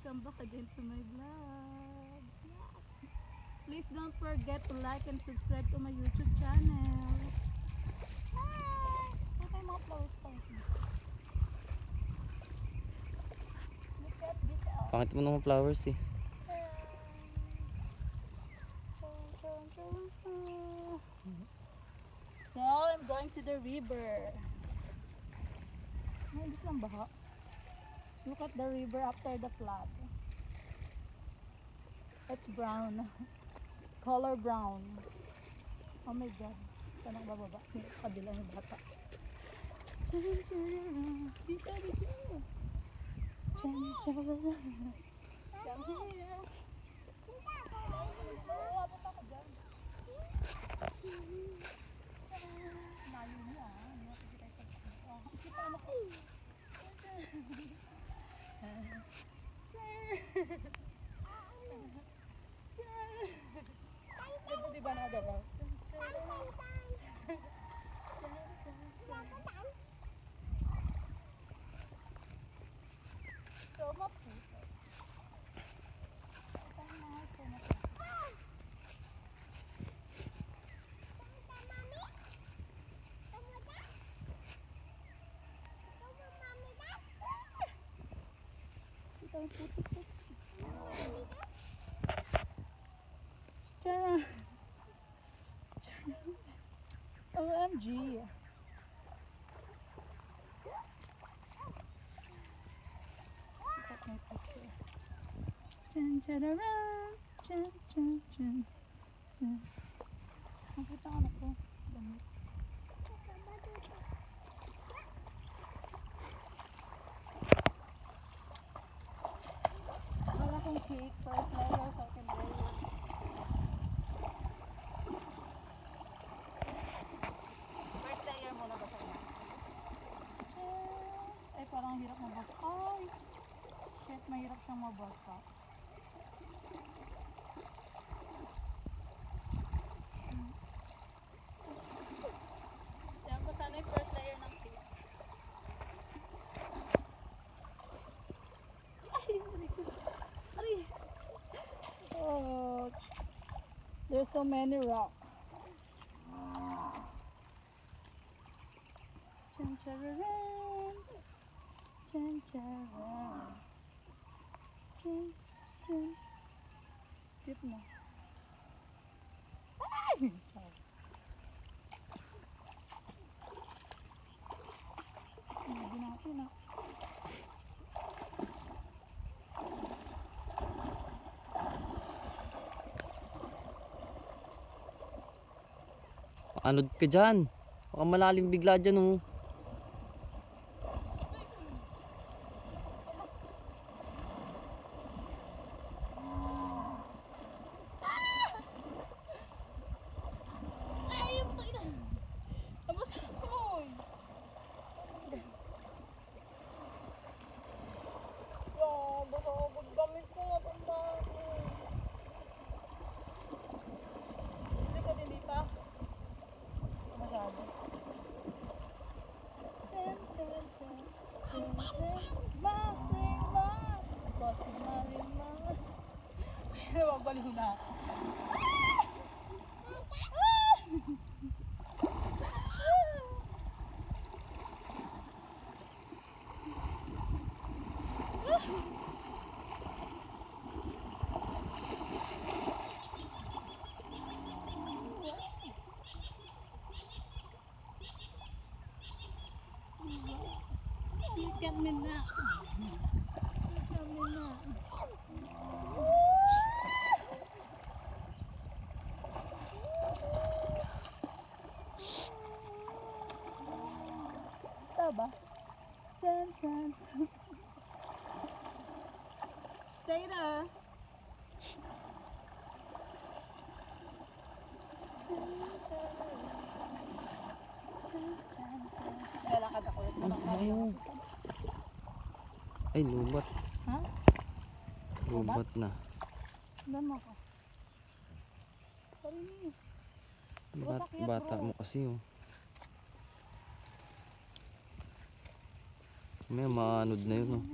welcome back again to my vlog. Please don't forget to like and subscribe to my YouTube channel. Hi! Okay, mga flowers pa. Look at this out. Pangit mo naman flowers eh. So, I'm going to the river. Ay, hindi lang baha. Look at the river after the flood. It's brown. Color brown. Oh my god. Saan ang bababa? Kabila yung bata. Dito, dito. Come here. Oo, abot ako dyan. Layo niya. Kita mo ko. Ito diba nagalaw? So, maputo. Ito ang mga pumaputo. Ito ang puto. Tara. OMG. Look at my picture. Chan chararan. Chan chan chan. Chan. Nakita ko na ko. Damit. Wala kong cake. First layer, second layer. First layer muna ba sa inyo? Ay, parang hirap mabasa. Ay! Shit, mahirap siyang mabasa. Yan ko sana yung first layer ng cake. Ay, sorry ko. Ay! Oh, there's so many rocks. Chan chararan. Chan chararan. Chan chan. Cute na. Ay! Hindi natin na. Anod ka dyan. Baka malalim bigla dyan oh. Ay, yung tayo na. Nabasa ko eh. Wow, baka ako gamit ko nga itong bago. Hindi ka din dito? Masyado. Chan, chan, chan. Chan, chan. Marima. Bossy Marima. Nawabaliw na ako. Look at me now. Look at me now. Taba. Chan, chan. Stay there. Lalakad ako. Ayaw. Ay, lubat. Ha? Lubat na. Dama ko. Sorry niyo. Bata mo kasi oh. May maanod na yun oh.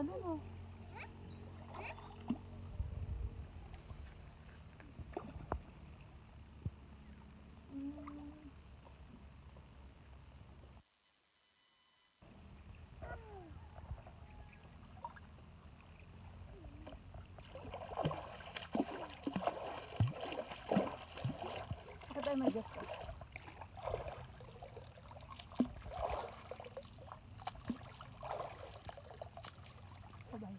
ganun oh. Bakit tayo may gusto? Sabay.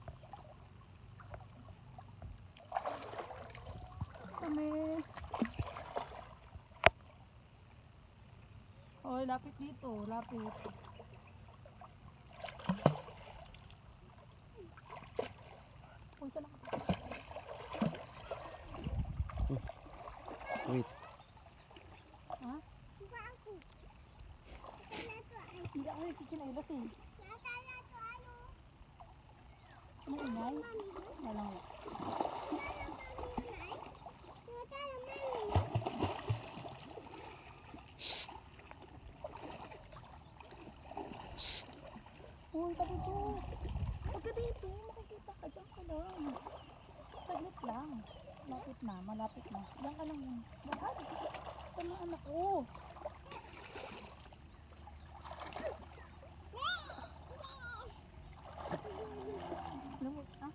Kami. Oy, lapit dito. Lapit. Uy, saan ako? Wait. Ha? Hindi ako nagsisinailas eh. Maingay? Walang. Uy, ka dito. Huwag ka dito. Makikita ka. Diyan ka lang. Saglit lang. Malapit na. Malapit na. Diyan ka lang. Bakit? Saan ang anak ko? Lumot ha?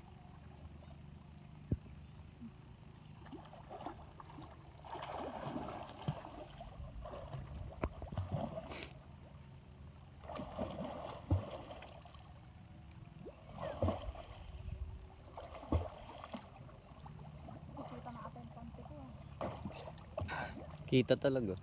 Nakita na ata yung panty ko. Kita talaga.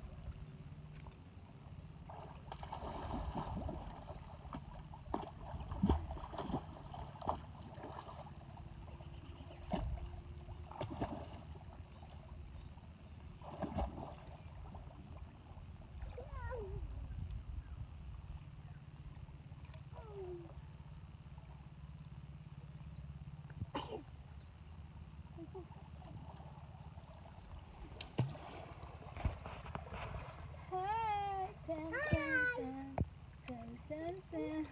Hi! Tan, tan, tan, tan, tan,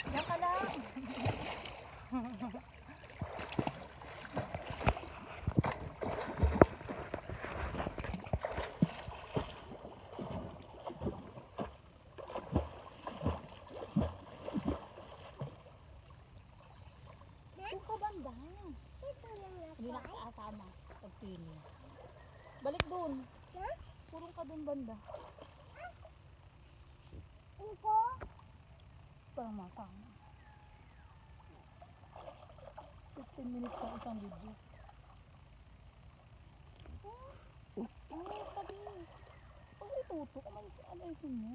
Diyan ka lang. Doon ka banda. Hindi na kita asama. Pagpili. Balik doon. Purong ka doon banda. Parang masama. 15 minutes na isang video. Sabi. Pag ituto, ano yung mo?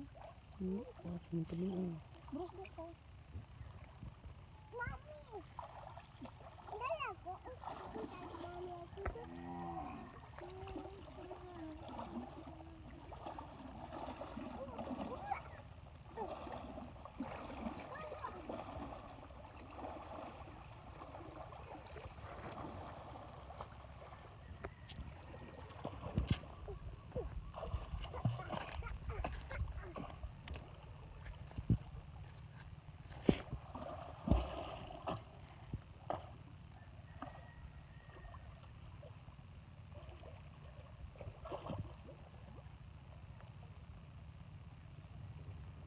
Bros, bros ka.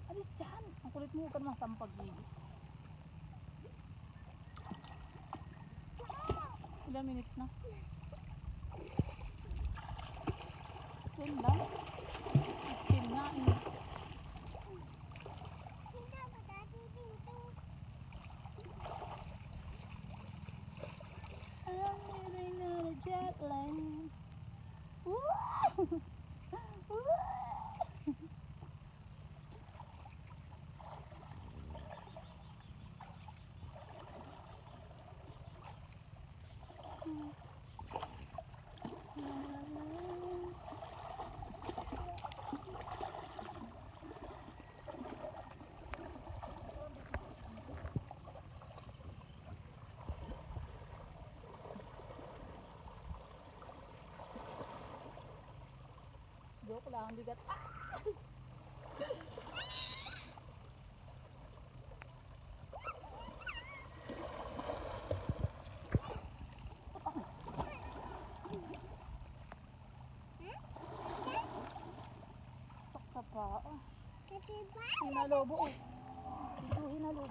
Alis dyan. Ang kulit mo ka naman sampag dito. Ilang minutes na? 10 lang? 15 na eh. I'm living on a jet lag. Woo! Joke lang, bigat. Ah! Saksa pa. Hinalobo oh. Dito hinalobo.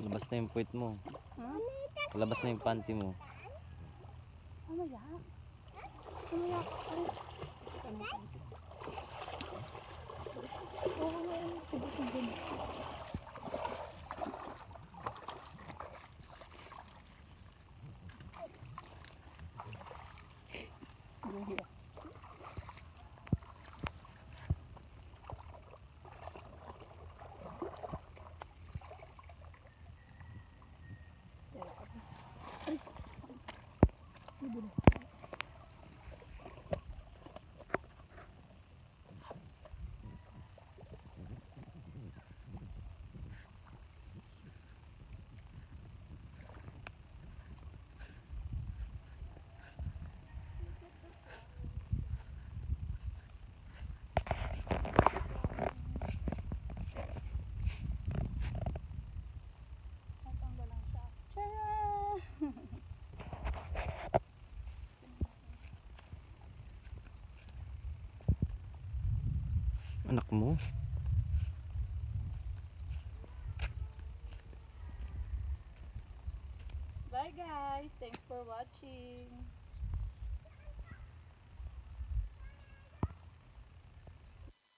Labas na yung puwit mo. Hmm? Labas na yung panty mo. Ano yan? Ano yan? Ano? Ano yan? Oo, ano yan? Tubusin din. Buhira. Ay! Bibilis. Natanggal lang siya. Tcharam! Anak mo. Bye guys! Thanks for watching!